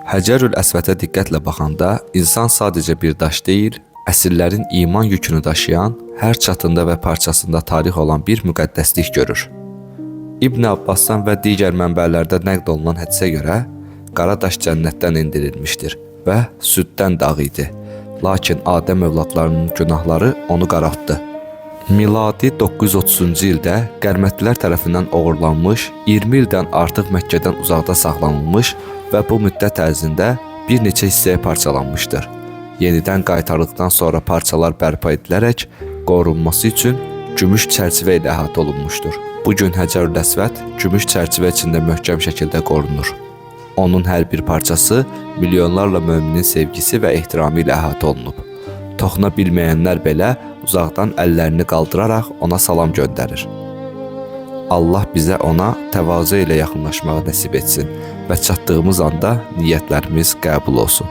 Həcərül Əsvətə diqqətlə baxanda insan sadəcə bir daş deyil, əsrlərin iman yükünü daşıyan, hər çatında və parçasında tarix olan bir müqəddəslik görür. İbn Abbasdan və digər mənbələrdə nəql olunan hədisə görə qara daş cənnətdən endirilmişdir və süddən dağ idi. Lakin Adəm övladlarının günahları onu qaraltdı. Miladi 930-cu ildə Qərmətlilər tərəfindən oğurlanmış, 20 ildən artıq Məkkədən uzaqda saxlanılmış və bu müddət ərzində bir neçə hissəyə parçalanmışdır. Yenidən qaytarıldıqdan sonra parçalar bərpa edilərək qorunması üçün gümüş çərçivə ilə əhatə olunmuşdur. Bugün Həcərül Əsvət gümüş çərçivə içində möhkəm şəkildə qorunur. Onun hər bir parçası milyonlarla möminin sevgisi və ehtiramı ilə əhatə olunub. Toxuna bilməyənlər belə uzaqdan əllərini qaldıraraq ona salam göndərir. Allah bizə ona təvazö ilə yaxınlaşmağı nəsib etsin və çatdığımız anda niyyətlərimiz qəbul olsun.